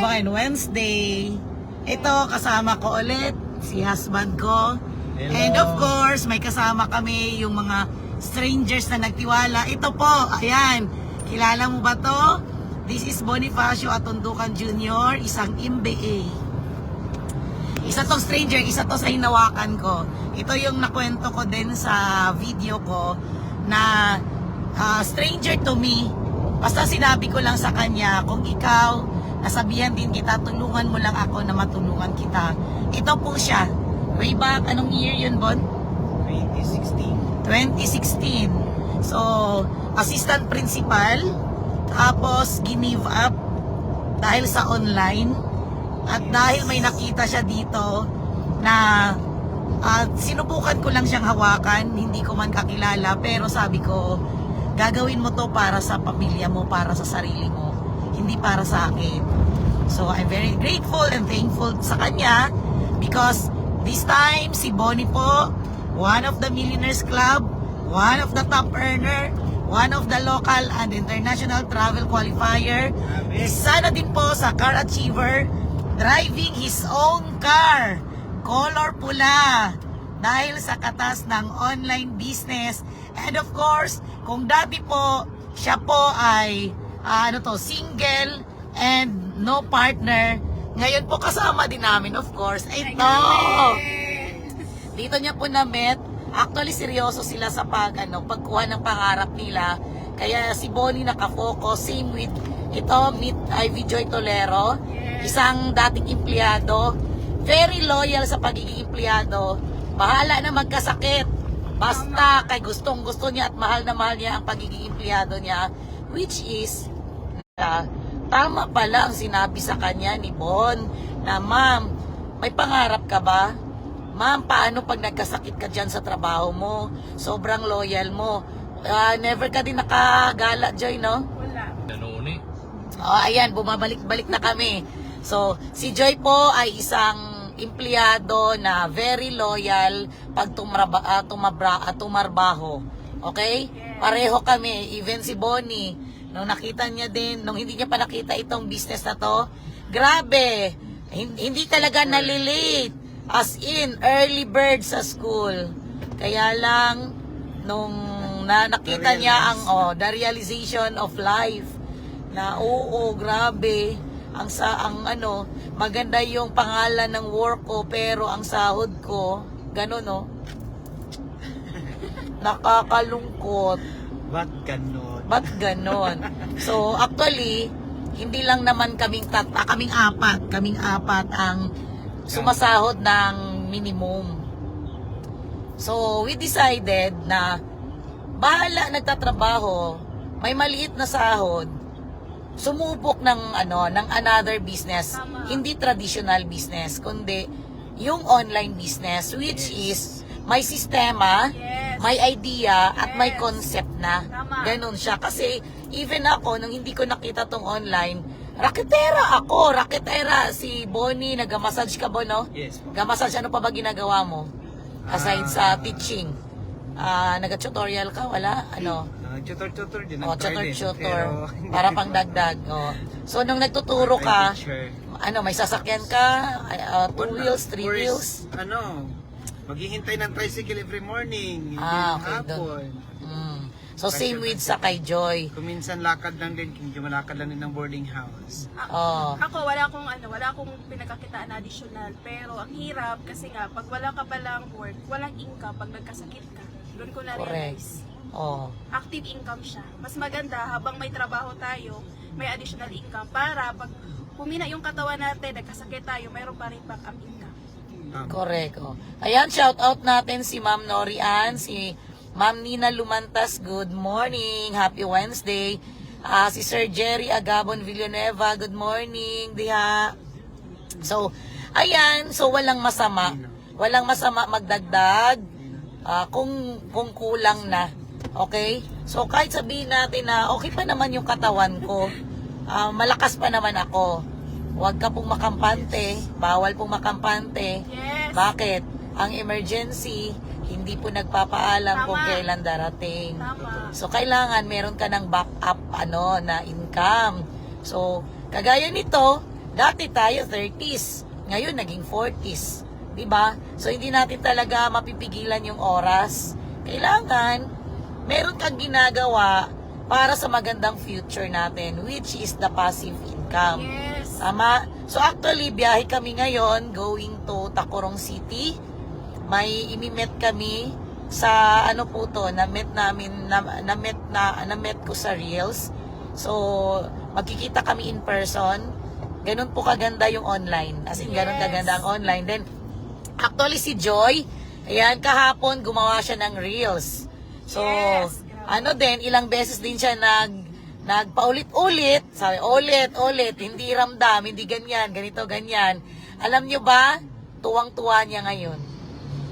Bukan Wednesday. Ito, kasama ko ulit si husband ko. Hello. And of course, may kasama kami yung mga strangers na nagtiwala. Ito po, ayan. Kilala mo ba to? This is Bonifacio Atundukan Jr., isang MBA. Isa tong stranger, isa to sa hinawakan ko. Ito yung nakwento ko din sa video ko na stranger to me. Basta sinabi ko lang sa kanya, kung ikaw, nasabihan din kita, tulungan mo lang ako na matulungan kita. Ito po siya. Way back, anong year yun, Bon? 2016. 2016. So, assistant principal, tapos give up dahil sa online. At dahil may nakita siya dito na sinubukan ko lang siyang hawakan, hindi ko man kakilala, pero sabi ko, gagawin mo to para sa pamilya mo, para sa sarili mo, hindi para sa akin. So I'm very grateful and thankful sa kanya because this time si Bonnie po, one of the Millionaires Club, one of the top earner, one of the local and international travel qualifier, isa na din po sa car achiever, driving his own car, color pula, dahil sa katas ng online business. And of course, kung dati po, siya po ay single and no partner, ngayon po kasama din namin, of course, ito. Dito niya po na-met. Actually, seryoso sila sa pagkuha ng pangarap nila. Kaya si Bonnie nakafocus. Same with ito, meet Ivy Joy Tolero, isang dating empleyado. Very loyal sa pagiging empleyado. Bahala na magkasakit. Basta kay gustong-gusto niya at mahal na mahal niya ang pagiging empleyado niya. Which is, tama pala ang sinabi sa kanya ni Bon na, ma'am, may pangarap ka ba? Ma'am, paano pag nagkasakit ka dyan sa trabaho mo? Sobrang loyal mo. Never ka din nakagala, Joy, no? Wala. Ganun eh. Oh, ayan, bumabalik-balik na kami. So, si Joy po ay isang empleyado na very loyal pag tumarbaho. Okay? Pareho kami. Even si Bonnie, nung nakita niya din, nung hindi niya pa nakita itong business na to, grabe, hindi talaga nalilate. As in, early bird sa school. Kaya lang, nung nakita niya ang the realization of life, na oo, grabe, maganda yung pangalan ng work ko, pero ang sahod ko, gano'n, no? Nakakalungkot. Ba't ganon? Ba't ganon? So, actually, hindi lang naman kaming apat ang sumasahod ng minimum. So, we decided na bahala nagtatrabaho, may maliit na sahod, sumubok ng another business, hindi traditional business, kundi yung online business, which is may sistema, may idea, at may concept na. Ganun siya. Kasi even ako, nung hindi ko nakita tong online, raketera ako. Raketera. Si Bonnie, nag-massage ka ba, no? Yes. Nag-massage, ano pa ba ginagawa mo? Aside sa teaching. Nag-tutorial ka? Wala? Ano? Tutor din. Tutor. Para pang dagdag. So, nung nagtuturo ka, may sasakyan ka? 2 wheels, 3 wheels? Maghihintay ng tricycle every morning. Okay, hapon. So, same with sa kay Joy. Kuminsan lakad lang din, kung malakad lang din ng boarding house. Ako wala akong pinagkakitaan na additional, pero ang hirap kasi nga pag wala ka palang work, walang income pag nagkasakit ka. Doon ko na-realize. Active income siya. Mas maganda habang may trabaho tayo, may additional income para pag humina yung katawan natin, nagkasakit tayo, mayroon pa rin backup income. Correct. Ayan, shout out natin si Ma'am Norian, si Ma'am Nina Lumantas, good morning, happy Wednesday. Si Sir Jerry Agabon Villanueva, good morning, diha. So, ayan, so walang masama magdagdag kung kulang na. Okay? So, kahit sabihin natin na okay pa naman yung katawan ko, malakas pa naman ako, huwag ka pong makampante, bawal pong makampante. Yes. Bakit? Ang emergency, hindi po nagpapaalam kung kailan darating. Tama. So, kailangan meron ka ng backup na income. So, kagaya nito, Dati tayo 30s, ngayon naging 40s. Diba? So hindi natin talaga mapipigilan yung oras. Kailangan meron kang ginagawa para sa magandang future natin, which is the passive income. Yes. Tama? So actually, biyahe kami ngayon going to Tacurong City. May imi-met kami sa ano po to, na-met ko sa Reels. So, magkikita kami in person. Ganun po kaganda yung online. As in, ganun Yes. kaganda ang online. Then, actually si Joy, ayan, kahapon gumawa siya ng Reels. So, Yes. ano din, ilang beses din siya nagpaulit-ulit, sabi, ulit, hindi ramdam, hindi ganyan, ganito, ganyan. Alam nyo ba, tuwang-tuwa niya ngayon.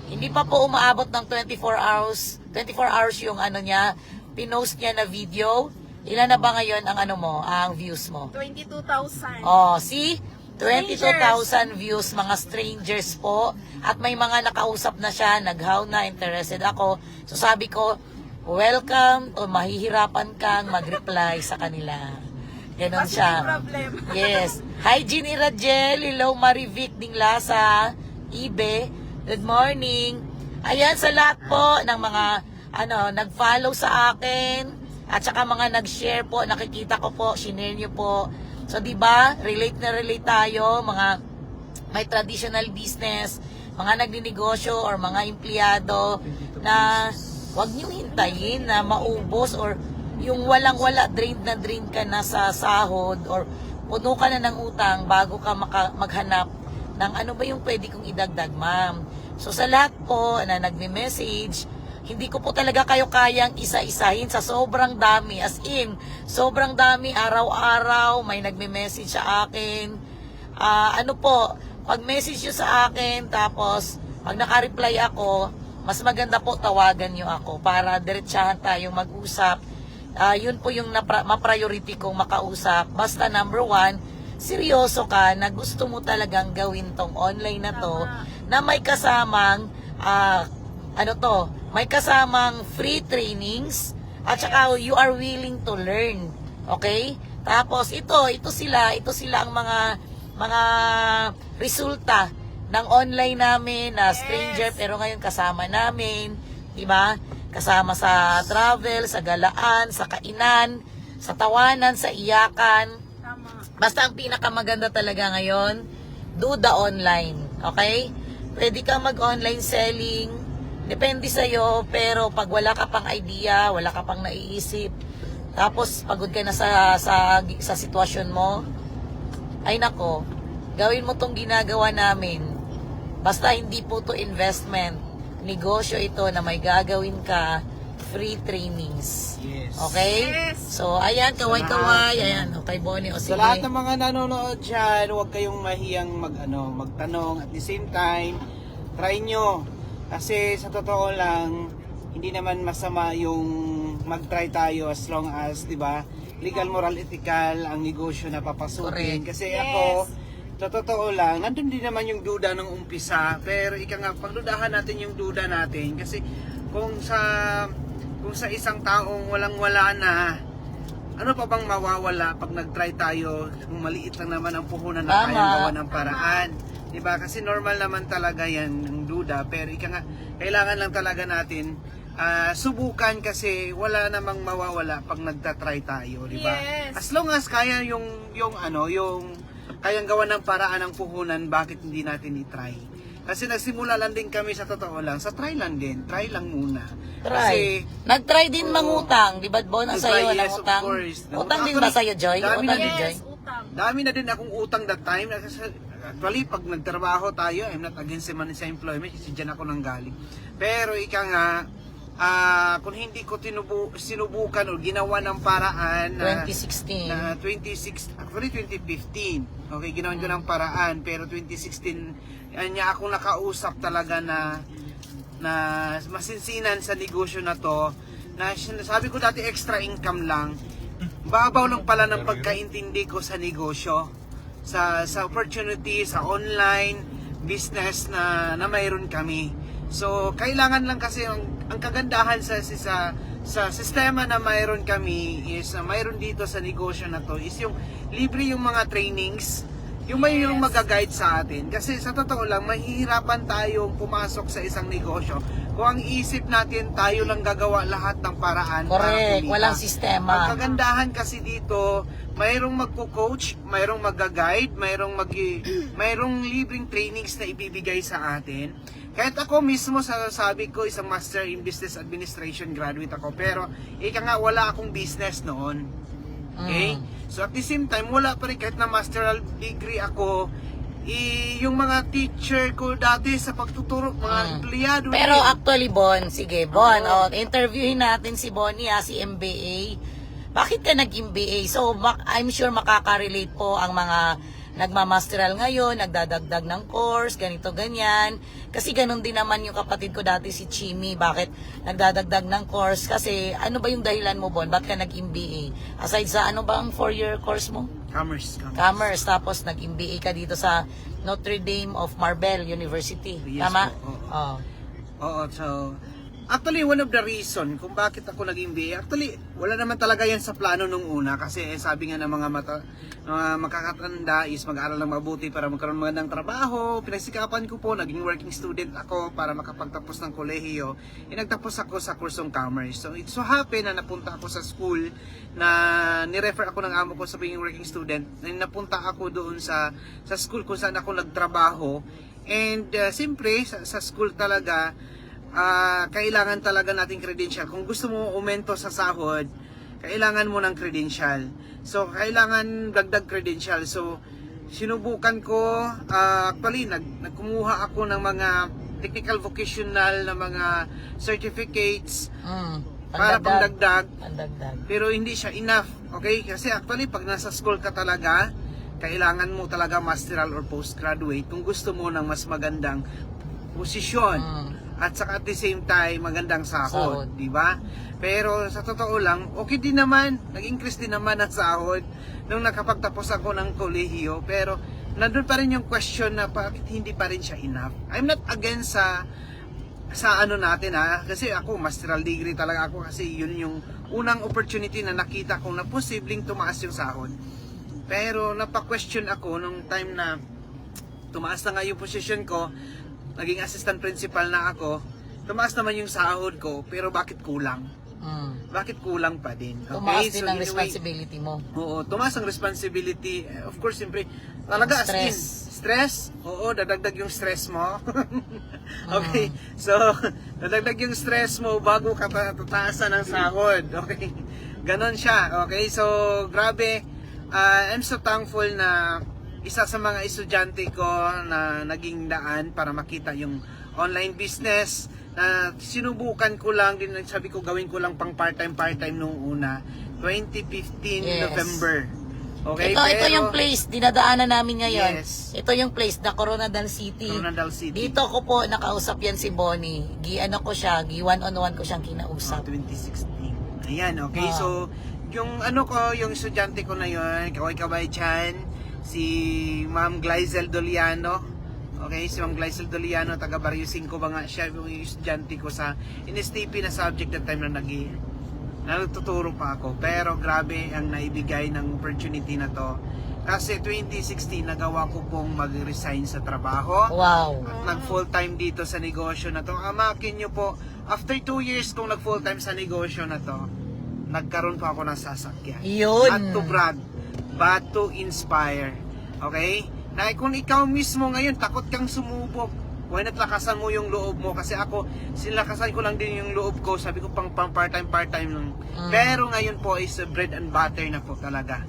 Hindi pa po umaabot ng 24 hours yung ano niya, pinost niya na video. Ilan na ba ngayon ang ano mo, ang views mo? 22,000. Oh, see? 22,000 views, mga strangers po. At may mga nakausap na siya, nag-how na, interested ako. So sabi ko, welcome, o mahihirapan kang mag-reply sa kanila. Ganon Kasi siya. may problem. Yes. Hi, Jean Irajel. Hello, Marivic Dinglasa. Ibe. Good morning. Ayan, sa lahat po ng mga nag-follow sa akin at saka mga nag-share po, nakikita ko po, shinare nyo po. So, di ba, relate na relate tayo, mga may traditional business, mga nagninegosyo or mga empleyado na wag nyo hintayin na maubos or yung walang-wala, drain ka na sa sahod or puno ka na ng utang bago ka maghanap ng ano ba yung pwede kong idagdag, ma'am. So sa lahat po na nagme-message, hindi ko po talaga kayo kayang isa-isahin sa sobrang dami. As in, sobrang dami, araw-araw may nagme-message sa akin. Pag message nyo sa akin, tapos pag naka-reply ako, mas maganda po tawagan nyo ako para diretsahan tayong mag-usap. Yun po yung ma-priority kong makausap. Basta number 1, seryoso ka na gusto mo talagang gawin tong online na to, na may kasamang may kasamang free trainings at saka you are willing to learn. Okay? Tapos ito sila ang mga resulta ng online namin na stranger pero ngayon kasama namin, 'di ba? Kasama sa travel, sa galaan, sa kainan, sa tawanan, sa iyakan. Tama. Basta ang pinakamaganda talaga ngayon, do the online. Okay? Pwede ka mag-online selling. Depende sa'yo. Pero pag wala ka pang idea, wala ka pang naiisip, tapos pagod ka na sa sitwasyon mo, ay nako, gawin mo tong ginagawa namin. Basta hindi po to investment. Negosyo ito na may gagawin ka, free trainings. Yes. Okay? Yes. So, ayan, kaway-kaway. Ayan, okay, Bonnie. O, sige. Sa lahat ng mga nanonood dyan, huwag kayong mahiyang magtanong. At the same time, try nyo. Kasi sa totoo lang, hindi naman masama yung mag-try tayo as long as, di ba, legal, moral, ethical ang negosyo na papasukin. Correct. Kasi Yes. ako, sa totoo lang, nandun din naman yung duda ng umpisa. Pero pagdudahan natin yung duda natin. Kasi kung sa isang taong walang-wala na, ano pa bang mawawala pag nag-try tayo kung maliit lang naman ang puhunan na Tama. kayang gawa ng paraan. Diba? Kasi normal naman talaga yan, yung duda. Pero kailangan lang talaga natin subukan kasi wala namang mawawala pag nagtatry tayo. Diba? Yes. As long as kaya yung kayang gawa ng paraan ng puhunan, bakit hindi natin i-try? Kasi nagsimula lang din kami sa totoo lang, sa try lang din, try lang muna. Try. Nag-try din mangutang, di ba, Bon? Ang sa'yo, walang Yes, of utang. course. Utang din ba sa'yo, Joy? Dami Utang na din, Joy? Yes, utang. Dami na din akong utang that time. Actually, pag nagtrabaho tayo, I'm not against naman sa employment kasi dyan ako nanggaling. Pero kung hindi ko sinubukan o ginawa ng paraan 2016. actually 2015. Okay, ginawan ko ng paraan, pero 2016 niya ako nakausap talaga na masinsinan sa negosyo na to. Na sabi ko dati extra income lang. Babaw lang pala ng pagkaintindi ko sa negosyo, sa opportunity, sa online business na mayroon kami. So, kailangan lang kasi ang kagandahan sa sistema na mayroon kami is mayroon dito sa negosyo na to is yung libre yung mga trainings, Yung mayroong mag-guide sa atin. Kasi sa totoo lang, mahihirapan tayong pumasok sa isang negosyo kung ang isip natin tayo lang gagawa lahat ng paraan para Correct. kumita. Walang Ang sistema. kagandahan kasi dito, mayroong magko-coach, mayroong mag-guide, mayroong libreng trainings na ibibigay sa atin. Kahit ako mismo, sabi ko, isang Master in Business Administration graduate ako. Pero, ika nga, wala akong business noon. Okay? So at the same time, wala pa rin kahit na masteral degree ako, yung mga teacher ko dati sa pagtuturo, mga empleyado. Pero din. actually, Bon, sige, Bon, Oo. interviewin natin si Bonnie, si MBA. Bakit ka nag-MBA? So, I'm sure makaka-relate po ang mga nagmamasteral ngayon, nagdadagdag ng course, ganito, ganyan. Kasi ganun din naman yung kapatid ko dati si Chimi. Bakit nagdadagdag ng course? Kasi ano ba yung dahilan mo, Bon? Ba't ka nag-MBA? Aside sa ano ba ang 4-year course mo? Commerce. Commerce. Tapos nag-MBA ka dito sa Notre Dame of Marbella University. Yes Tama? po, oo. Oo. Oo, so actually one of the reason kung bakit ako naging MBA, actually wala naman talaga yan sa plano nung una kasi sabi nga ng mga makakatanda is mag-aaral ng mabuti para magkaroon ng magandang trabaho. Pinagsikapan ko po, naging working student ako para makapagtapos ng kolehiyo. Nagtapos ako sa kursong commerce. So it so happen na napunta ako sa school na nirefer ako ng amo ko sa pagiging working student. Napunta ako doon sa school kung saan ako nagtrabaho. And siyempre sa school talaga kailangan talaga nating credential. Kung gusto mo umento sa sahod, kailangan mo ng credential. So, kailangan dagdag credential. So, sinubukan ko, actually, nagkumuha ako ng mga technical vocational na mga certificates para pangdagdag. Pero hindi siya enough. Okay? Kasi actually, pag nasa school ka talaga, kailangan mo talaga masteral or postgraduate kung gusto mo ng mas magandang posisyon. At saka at the same time, magandang sahod, di ba? Pero sa totoo lang, okay din naman, nag-increase din naman ang sahod nung nakapagtapos ako ng kolehiyo. Pero nandun pa rin yung question na bakit hindi pa rin siya enough. I'm not against sa ano natin kasi ako masteral degree talaga ako kasi yun yung unang opportunity na nakita ko na posibleng tumaas yung sahod. Pero napa-question ako nung time na tumaas na nga yung position ko, naging assistant principal na ako, tumaas naman yung sahod ko, pero bakit kulang? Bakit kulang pa din? Okay? Tumaas din So, ang anyway, responsibility mo. Oo, tumaas ang responsibility. Of course, siyempre, talaga as in, stress. Oo, dadagdag yung stress mo. Okay, so, dadagdag yung stress mo bago ka tataasan ng sahod. Okay, ganon siya. Okay, so, grabe. I'm so thankful na isa sa mga estudyante ko na naging daan para makita yung online business na sinubukan ko lang din, sabi ko gawin ko lang pang part-time nung una 2015 Yes. November. Okay, Ito yung place, dinadaanan namin ngayon. Yes. Ito yung place na Coronadal City. Coronadal City. Dito ko po nakausap yan si Bonnie. Gi-ano ko siya, gi-one-on-one ko siyang kinausap. 2016. Ayan, okay. Ah. So, yung ano ko, yung estudyante ko na yun, kaway-kaway dyan, si Ma'am Glyzel Doliano. Okay, si Ma'am Glyzel Doliano, taga Barrio 5 ba nga siya, yung estudyante ko sa NSTP na subject that time na nagtuturo pa ako. Pero grabe ang naibigay ng opportunity na to. Kasi 2016, nagawa ko pong mag-resign sa trabaho. Wow. At nag-full time dito sa negosyo na to. Amakin nyo po, after 2 years kong nag-full time sa negosyo na to, nagkaroon pa ako ng sasakyan. Yun. Not to brag, but to inspire. Okay? Na kung ikaw mismo ngayon, takot kang sumubok, why not lakasan mo yung loob mo? Kasi ako, sinlakasan ko lang din yung loob ko. Sabi ko pang part-time lang. Pero ngayon po is bread and butter na po talaga.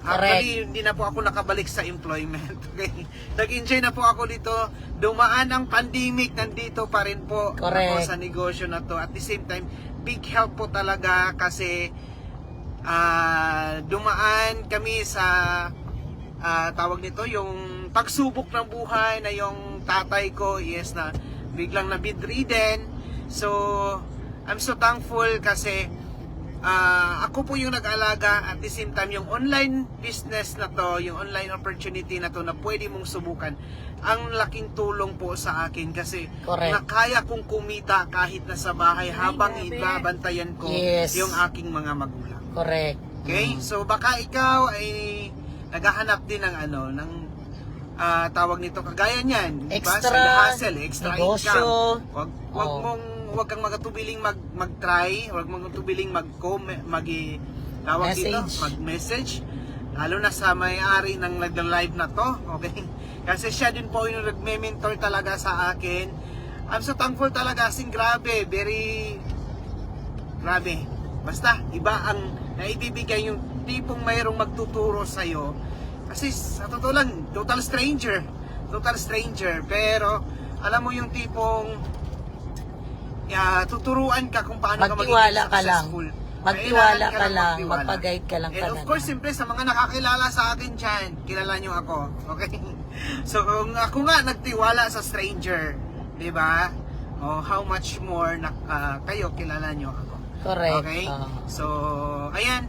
Actually, hindi na po ako nakabalik sa employment. Okay? Nag-enjoy na po ako dito. Dumaan ang pandemic, nandito pa rin po ako sa negosyo na to. At the same time, big help po talaga kasi dumaan kami sa tawag nito, yung pagsubok ng buhay na yung tatay ko is na biglang na bedridden. So, I'm so thankful kasi ako po yung nag-alaga at the same time yung online business na to, yung online opportunity na to na pwede mong subukan, ang laking tulong po sa akin kasi nakaya kong kumita kahit nasa bahay habang ibabantayan ko yung aking mga magulang. Correct. Okay? So baka ikaw ay naghahanap din ng ng tawag nito, kagaya niyan, di ba? Extra Side hustle, extra negosyo. income. Wag kang magatubiling mag-try, wag mong magatubiling tawag dito, Message. mag-message. Lalo na sa may-ari ng nag-live na to, okay? Kasi siya din po yung nagme-mentor talaga sa akin. I'm so thankful talaga, grabe, grabe. Basta, iba ang naibibigay yung tipong mayroong magtuturo sa'yo. Kasi sa totoo lang, total stranger. Pero, alam mo yung tipong tuturuan ka kung paano ka magiging Magtiwala ka lang. successful. Magtiwala Kailangan ka lang, magtiwala. magpag-guide ka lang And of talaga. course, siyempre, sa mga nakakilala sa akin dyan, kilala nyo ako. Okay? So, kung ako nga nagtiwala sa stranger, di ba? Oh, how much more kayo kilala nyo ako. Correct. Okay? Oo. So, ayan.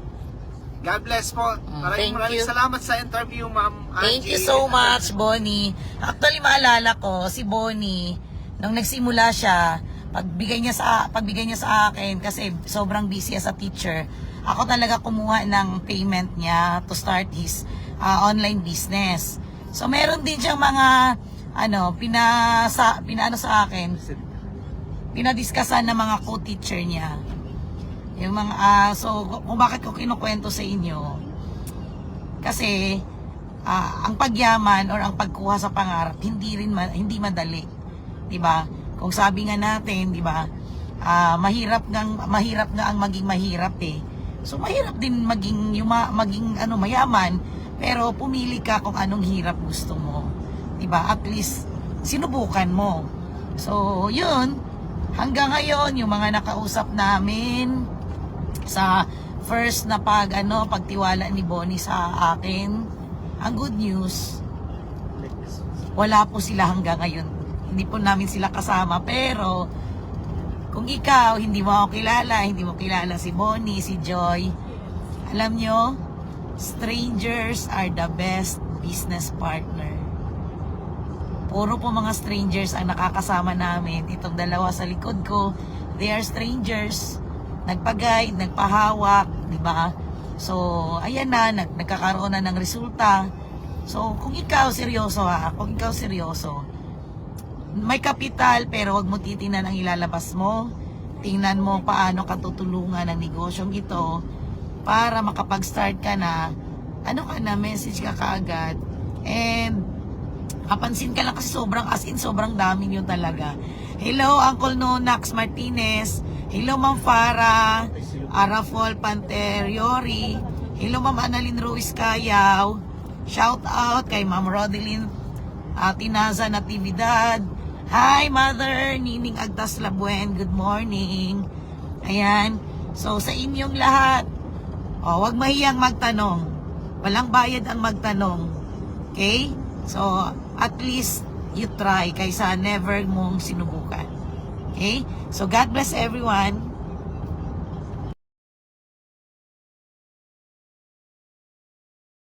God bless po. Thank Maraming you. salamat sa interview, Ma'am Angie. Thank you so much, Bonnie. Actually, maalala ko, si Bonnie, nung nagsimula siya, pagbigay niya sa akin, kasi sobrang busy as a teacher, ako talaga kumuha ng payment niya to start his online business. So, meron din siyang mga, pinaano sa akin, pinadiscusan ng mga co-teacher niya. Yung mga, so, kung bakit ko kinukwento sa inyo, kasi, ang pagyaman or ang pagkuha sa pangarap, hindi madali. 'Di ba? Kung sabi nga natin, 'di ba? Mahirap nga ang maging mahirap eh. So mahirap din maging mayaman, pero pumili ka kung anong hirap gusto mo. 'Di ba? At least sinubukan mo. So, 'yun. Hanggang ngayon, yung mga nakausap namin sa first na pagtiwala ni Bonnie sa akin, ang good news, wala po sila hanggang ngayon. Hindi po namin sila kasama, pero kung ikaw, hindi mo kilala si Bonnie, si Joy, alam nyo, strangers are the best business partner. Puro po mga strangers ang nakakasama namin. Itong dalawa sa likod ko, they are strangers. Nagpa-guide, nagpahawak, di ba? So, ayan na, nagkakaroon na ng resulta. So, kung ikaw seryoso may kapital, pero wag mo titingnan ang ilalabas mo. Tingnan mo paano ka tutulungan ng negosyong ito para makapag-start ka na, message ka kaagad. And, kapansin ka lang kasi sobrang dami nyo talaga. Hello, Uncle Nonax Martinez. Hello, Ma'am Farah. Arafol Panteriori. Hello, Ma'am Annalyn Ruiz Cayaw. Shout out kay Ma'am Rodeline Tinaza Natividad. Hi, Mother Nining Agtas Labuen. Good morning. Ayan. So, sa inyong lahat, wag mahiyang magtanong. Walang bayad ang magtanong. Okay? So, at least you try kaysa never mong sinubukan. Okay? So, God bless everyone.